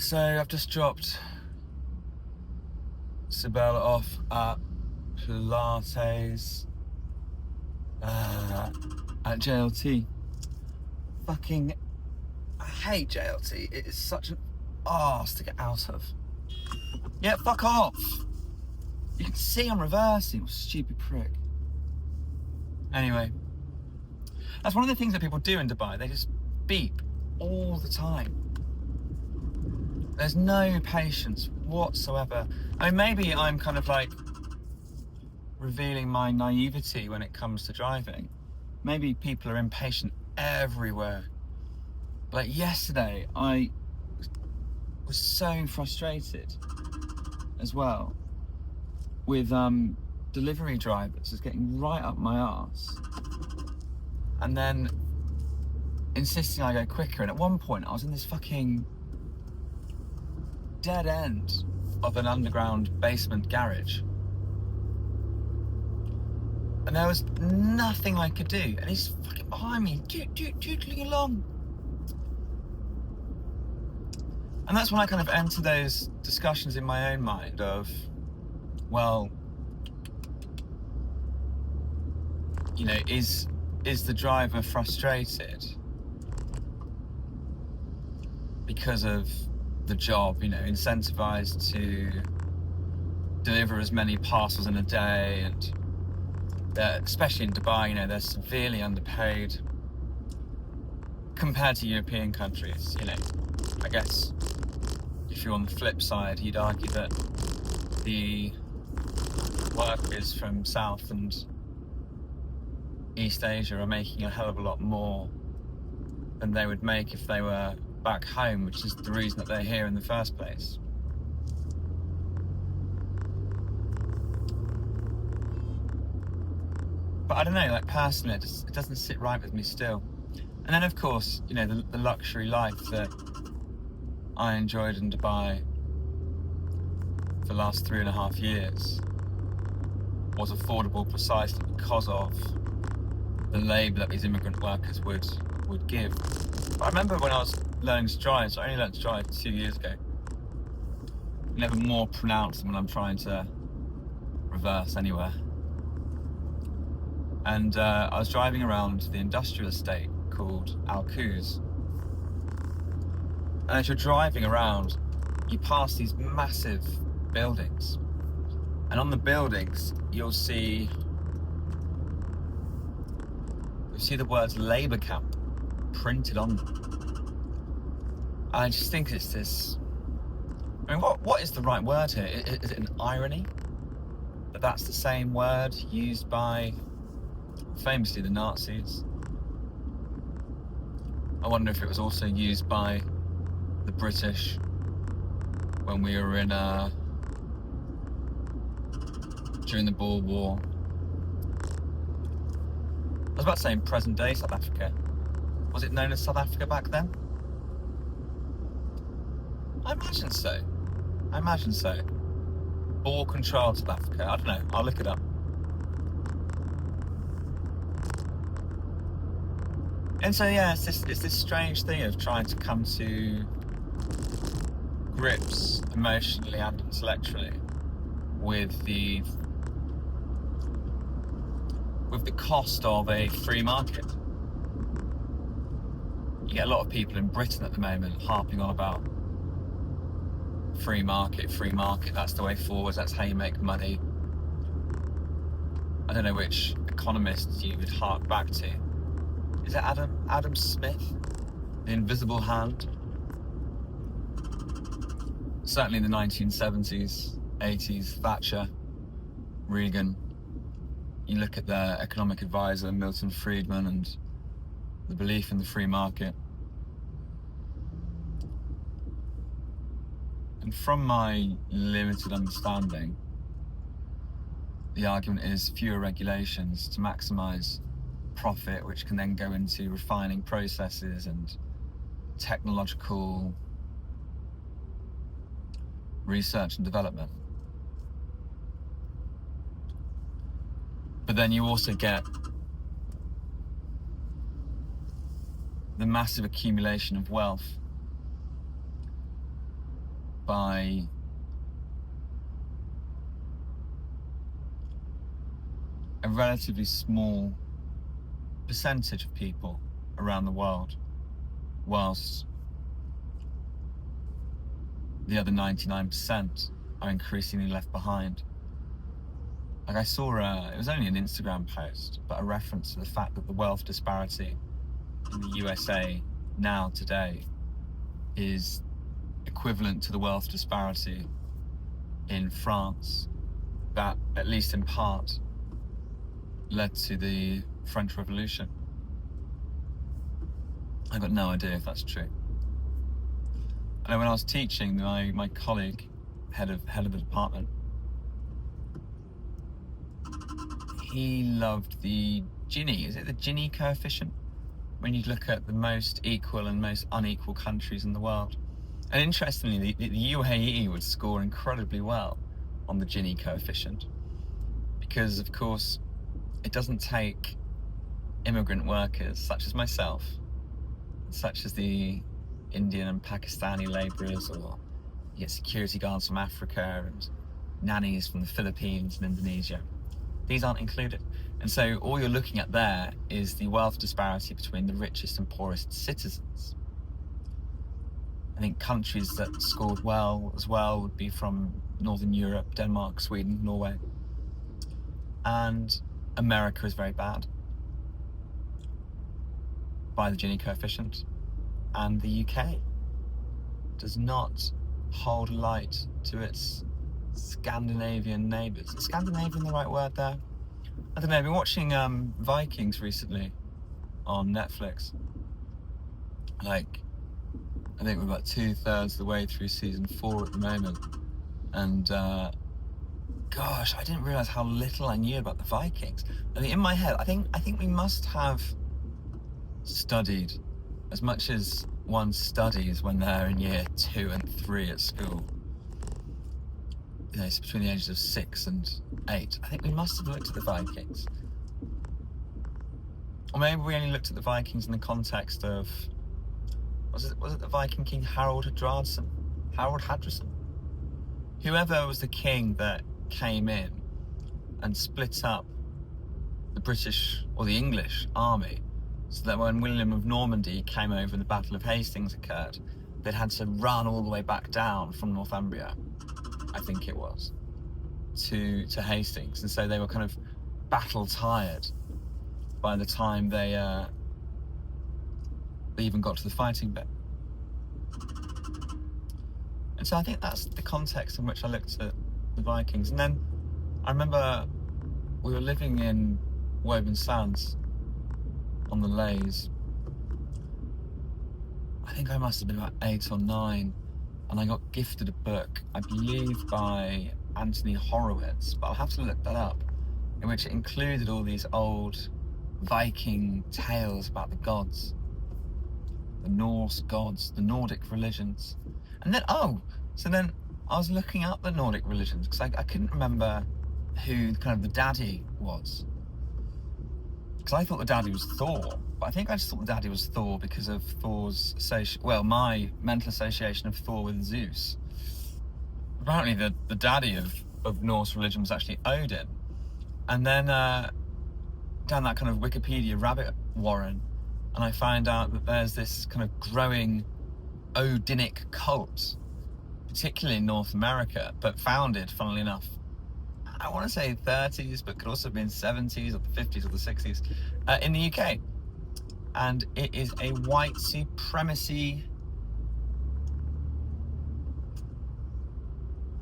So I've just dropped Sibella off at Pilates at JLT. Fucking, I hate JLT. It is such an arse to get out of. Yeah, fuck off. You can see I'm reversing, you stupid prick. Anyway, that's one of the things that people do in Dubai. They just beep all the time. There's no patience whatsoever. I mean, maybe I'm kind of like revealing my naivety when it comes to driving. Maybe people are impatient everywhere. Like yesterday, I was so frustrated as well with delivery drivers just getting right up my arse and then insisting I go quicker. And at one point, I was in this fucking dead end of an underground basement garage. And there was nothing I could do. And he's fucking behind me, tootling along. And that's when I kind of enter those discussions in my own mind of, well, you know, is the driver frustrated because of the job, you know, incentivized to deliver as many parcels in a day, and especially in Dubai, you know, they're severely underpaid compared to European countries. You know, I guess if you're on the flip side, you'd argue that the workers from South and East Asia are making a hell of a lot more than they would make if they were back home, which is the reason that they're here in the first place. But I don't know, like personally, it doesn't sit right with me still. And then of course, you know, the luxury life that I enjoyed in Dubai for the last 3.5 years was affordable precisely because of the labour that these immigrant workers would give. But I remember when I was learning to drive, so I only learned to drive 2 years ago, never more pronounced than when I'm trying to reverse anywhere. And I was driving around the industrial estate called Al Quoz. And as you're driving around, you pass these massive buildings. And on the buildings, you'll see the words Labour Camp printed on them. And I just think it's this, I mean, what is the right word here? Is it an irony that that's the same word used by famously the Nazis? I wonder if it was also used by the British when we were in during the Boer War. I was about to say in present day South Africa. Was it known as South Africa back then? I imagine so. Boer controlled South Africa. I don't know, I'll look it up. And so yeah, it's this strange thing of trying to come to grips emotionally and intellectually with the cost of a free market. You get a lot of people in Britain at the moment harping on about free market, that's the way forward, that's how you make money. I don't know which economists you would hark back to. Is it Adam Smith? The Invisible Hand? Certainly in the 1970s, 80s, Thatcher, Reagan. You look at their economic advisor, Milton Friedman, and the belief in the free market. And from my limited understanding, the argument is fewer regulations to maximize profit, which can then go into refining processes and technological research and development. But then you also get the massive accumulation of wealth by a relatively small percentage of people around the world, whilst the other 99% are increasingly left behind. Like I saw, it was only an Instagram post, but a reference to the fact that the wealth disparity in the USA now, today, is equivalent to the wealth disparity in France that, at least in part, led to the French Revolution. I've got no idea if that's true. I know when I was teaching, my colleague, head of the department, he loved the Gini. Is it the Gini coefficient? When you look at the most equal and most unequal countries in the world. And interestingly, the UAE would score incredibly well on the Gini coefficient because, of course, it doesn't take immigrant workers such as myself, such as the Indian and Pakistani labourers, or you get security guards from Africa and nannies from the Philippines and Indonesia. These aren't included. And so all you're looking at there is the wealth disparity between the richest and poorest citizens. I think countries that scored well as well would be from Northern Europe, Denmark, Sweden, Norway. And America is very bad by the Gini coefficient. And the UK does not hold light to its Scandinavian neighbours. Is Scandinavian the right word there? I don't know, I've been watching Vikings recently on Netflix. Like, I think we're about 2/3 of the way through season 4 at the moment. And gosh, I didn't realise how little I knew about the Vikings. I mean, in my head, I think we must have studied as much as one studies when they're in year 2 and 3 at school. You know, it's between the ages of 6 and 8. I think we must have looked at the Vikings. Or maybe we only looked at the Vikings in the context of, was it the Viking king Harold Hadrason? Whoever was the king that came in and split up the British or the English army, so that when William of Normandy came over and the Battle of Hastings occurred, they'd had to run all the way back down from Northumbria, I think it was, to Hastings. And so they were kind of battle tired by the time they even got to the fighting bit. And so I think that's the context in which I looked at the Vikings. And then I remember we were living in Woburn Sands on the Lays. I think I must have been about 8 or 9, and I got gifted a book, I believe by Anthony Horowitz, but I'll have to look that up, in which it included all these old Viking tales about the gods, the Norse gods, the Nordic religions. And then, so then I was looking up the Nordic religions because I couldn't remember who kind of the daddy was. Because I thought the daddy was Thor, but I think I just thought the daddy was Thor because of Thor's my mental association of Thor with Zeus. Apparently the daddy of Norse religion was actually Odin. And then down that kind of Wikipedia rabbit warren, and I find out that there's this kind of growing Odinic cult, particularly in North America, but founded, funnily enough, I want to say 30s, but could also have been 70s or the 50s or the 60s, in the UK. And it is a white supremacy,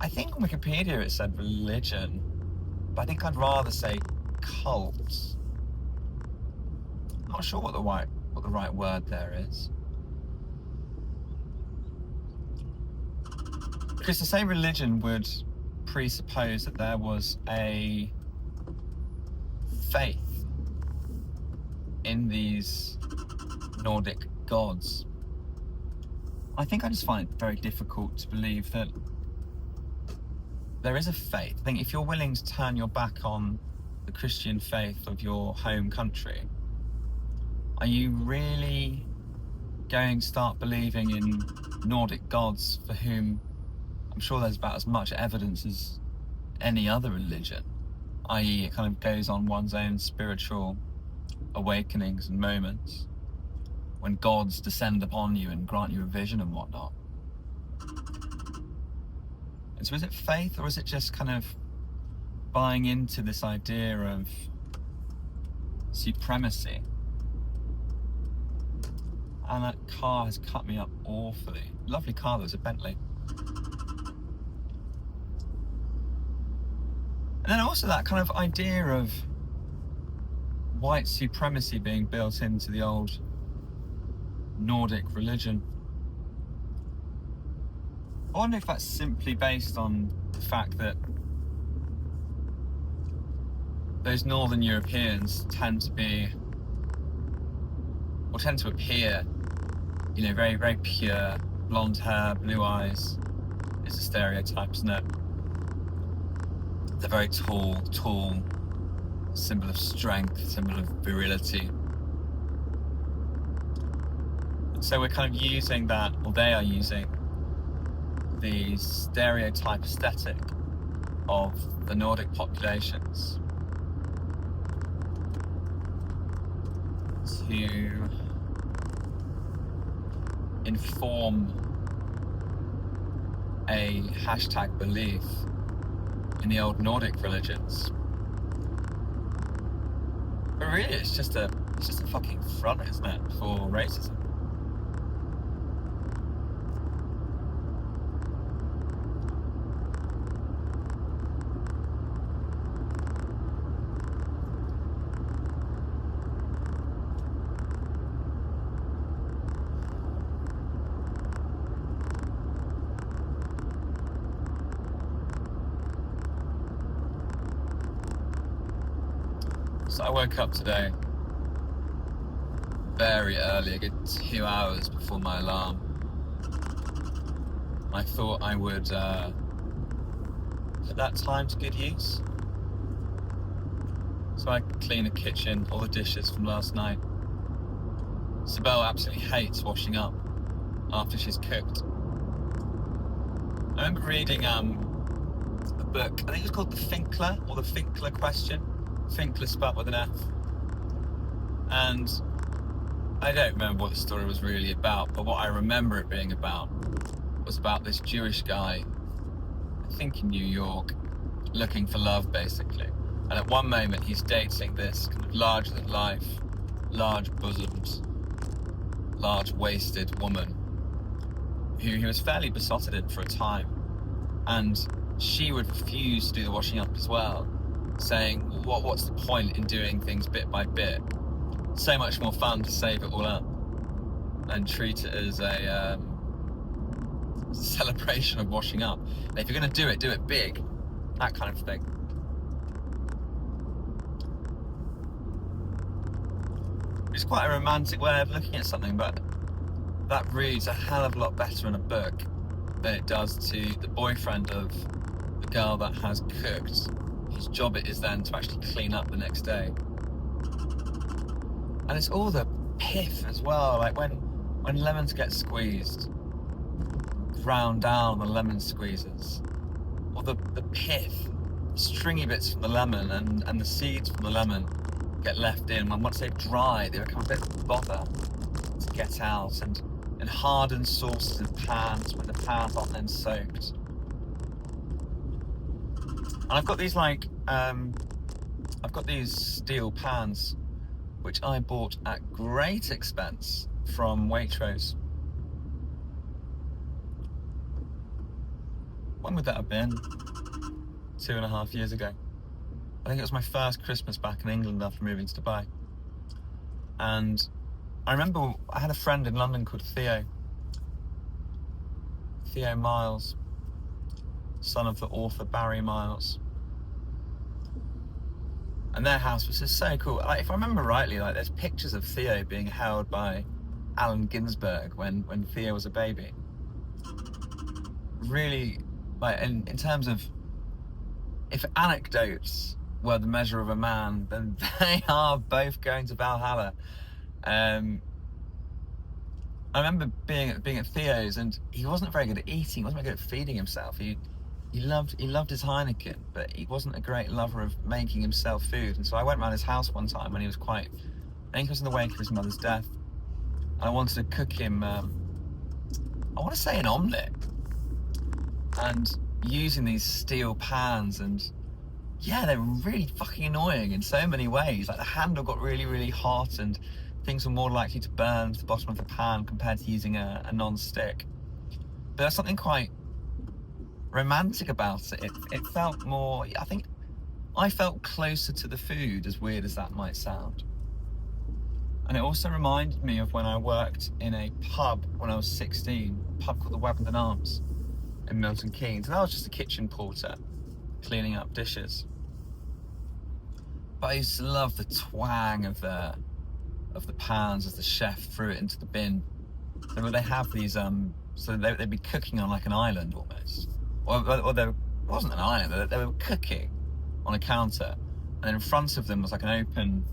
I think on Wikipedia it said religion, but I think I'd rather say cult. I'm not sure what the right word there is. Because to say religion would presuppose that there was a faith in these Nordic gods. I think I just find it very difficult to believe that there is a faith. I think if you're willing to turn your back on the Christian faith of your home country, are you really going to start believing in Nordic gods for whom I'm sure there's about as much evidence as any other religion, i.e. it kind of goes on one's own spiritual awakenings and moments when gods descend upon you and grant you a vision and whatnot. And so is it faith, or is it just kind of buying into this idea of supremacy? And that car has cut me up awfully. Lovely car, though, it's a Bentley. And then also that kind of idea of white supremacy being built into the old Nordic religion. I wonder if that's simply based on the fact that those Northern Europeans tend to be, or tend to appear, you know, very, very pure, blonde hair, blue eyes. It's a stereotype, isn't it? They're very tall, symbol of strength, symbol of virility. So we're kind of using that, or they are using the stereotype aesthetic of the Nordic populations to inform a hashtag belief in the old Nordic religions. But really it's just a fucking front, isn't it, for racism? So I woke up today very early, a good 2 hours before my alarm. I thought I would put that time to good use. So I clean the kitchen, all the dishes from last night. Sibel absolutely hates washing up after she's cooked. I remember reading a book, I think it was called The Finkler, or The Finkler Question. Finkler spelled with an F. And I don't remember what the story was really about, but what I remember it being about was about this Jewish guy, I think in New York, looking for love, basically. And at one moment he's dating this kind of larger-than-life, large-bosomed, large-waisted woman who he was fairly besotted in for a time. And she would refuse to do the washing up as well, saying, what's the point in doing things bit by bit? So much more fun to save it all up and treat it as a celebration of washing up. And if you're going to do it big, that kind of thing. It's quite a romantic way of looking at something, but that reads a hell of a lot better in a book than it does to the boyfriend of the girl that has cooked, whose job it is then to actually clean up the next day. And it's all the piff as well, like when lemons get squeezed, ground down the lemon squeezers, or the pith, stringy bits from the lemon and the seeds from the lemon get left in, and once they've dried, they become a bit of bother to get out, and hardened sauces in pans when the pans aren't then soaked. And I've got these I've got these steel pans which I bought at great expense from Waitrose. When would that have been? 2.5 years ago. I think it was my first Christmas back in England after moving to Dubai. And I remember I had a friend in London called Theo Miles, son of the author Barry Miles. And their house was just so cool. Like, if I remember rightly, like there's pictures of Theo being held by Allen Ginsberg when Theo was a baby. Really, like in terms of, if anecdotes were the measure of a man, then they are both going to Valhalla. I remember being at Theo's, and he wasn't very good at eating. He wasn't very good at feeding himself. He loved his Heineken, but he wasn't a great lover of making himself food. And so I went around his house one time when he was I think he was in the wake of his mother's death. And I wanted to cook him, I want to say an omelette, and using these steel pans, and yeah, they were really fucking annoying in so many ways. Like the handle got really, really hot, and things were more likely to burn to the bottom of the pan compared to using a non-stick. But there's something quite romantic about it. It felt more, I think I felt closer to the food, as weird as that might sound. And it also reminded me of when I worked in a pub when I was 16, a pub called the Weapons and Arms in Milton Keynes. And I was just a kitchen porter, cleaning up dishes. But I used to love the twang of the pans as the chef threw it into the bin. So they have these, so they'd be cooking on like an island almost. Or there wasn't an island, they were cooking on a counter. And then in front of them was like an open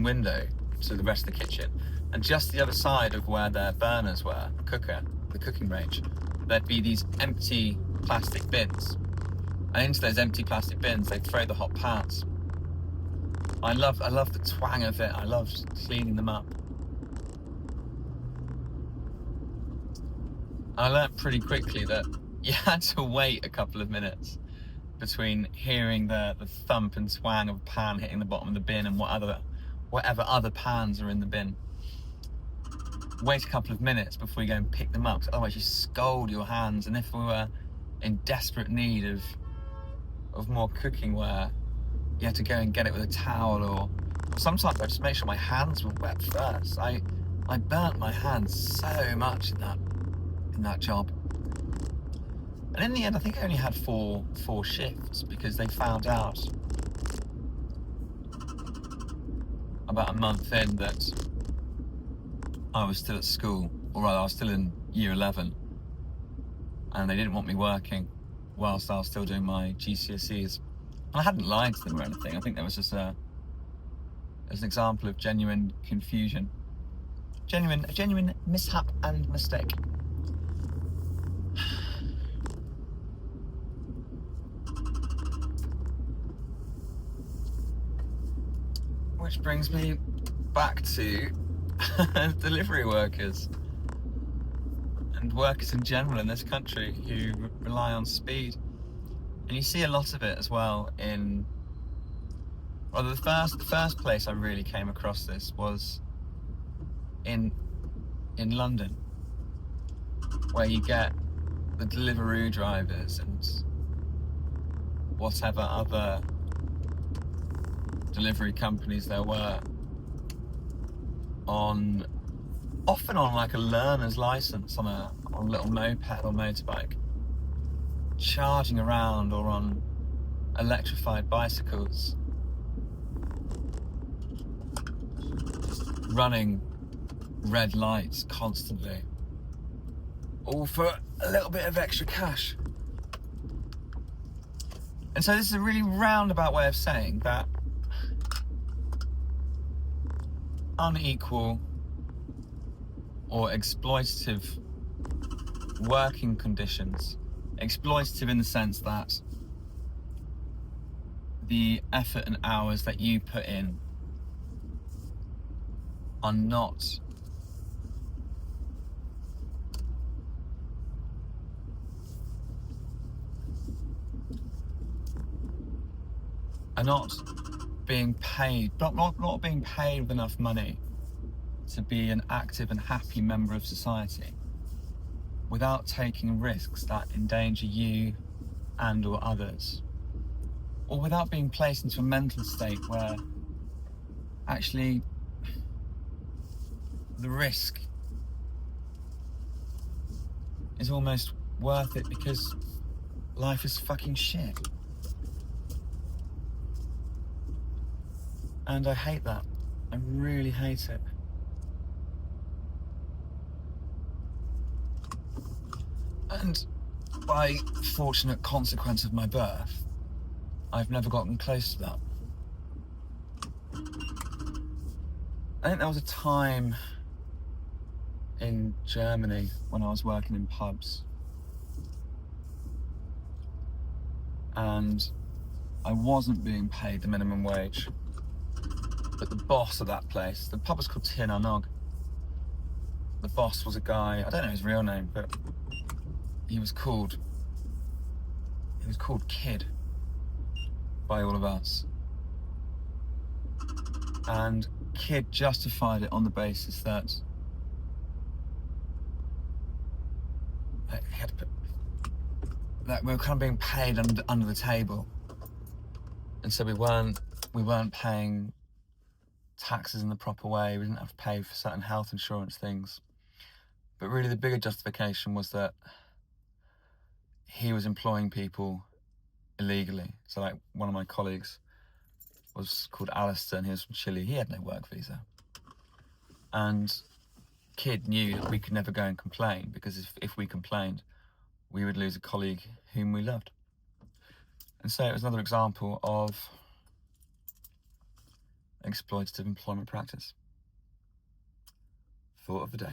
window to the rest of the kitchen. And just the other side of where their burners were, the cooking range, there'd be these empty plastic bins. And into those empty plastic bins, they'd throw the hot pans. I love the twang of it. I loved cleaning them up. I learnt pretty quickly that you had to wait a couple of minutes between hearing the thump and twang of a pan hitting the bottom of the bin and whatever other pans are in the bin. Wait a couple of minutes before you go and pick them up, otherwise you scald your hands. And if we were in desperate need of more cooking ware, you had to go and get it with a towel, or sometimes I just make sure my hands were wet first. I burnt my hands so much in that job. And in the end, I think I only had four shifts, because they found out about a month in that I was still at school, or rather I was still in year 11, and they didn't want me working whilst I was still doing my GCSEs. And I hadn't lied to them or anything. I think that was just an example of genuine confusion. A genuine mishap and mistake. Which brings me back to delivery workers and workers in general in this country who rely on speed. And you see a lot of it as well in, well, the first place I really came across this was in London, where you get the Deliveroo drivers and whatever other delivery companies there were often on like a learner's license on a little moped or motorbike, charging around, or on electrified bicycles, running red lights constantly, all for a little bit of extra cash. And so this is a really roundabout way of saying that unequal or exploitative working conditions, exploitative in the sense that the effort and hours that you put in are not being paid, not being paid with enough money to be an active and happy member of society, without taking risks that endanger you and or others, or without being placed into a mental state where actually the risk is almost worth it because life is fucking shit. And I hate that. I really hate it. And by fortunate consequence of my birth, I've never gotten close to that. I think there was a time in Germany when I was working in pubs. And I wasn't being paid the minimum wage. But the boss of that place, the pub was called Tin Nog. The boss was a guy, I don't know his real name, but he was called Kid by all of us. And Kid justified it on the basis that he had to put, that we were kind of being paid under the table, and so we weren't paying taxes in the proper way. We didn't have to pay for certain health insurance things. But really, the bigger justification was that he was employing people illegally. So, like, one of my colleagues was called Alistair, and he was from Chile. He had no work visa, and Kid knew that we could never go and complain, because if we complained, we would lose a colleague whom we loved. And so it was another example of exploitative employment practice. Thought of the day.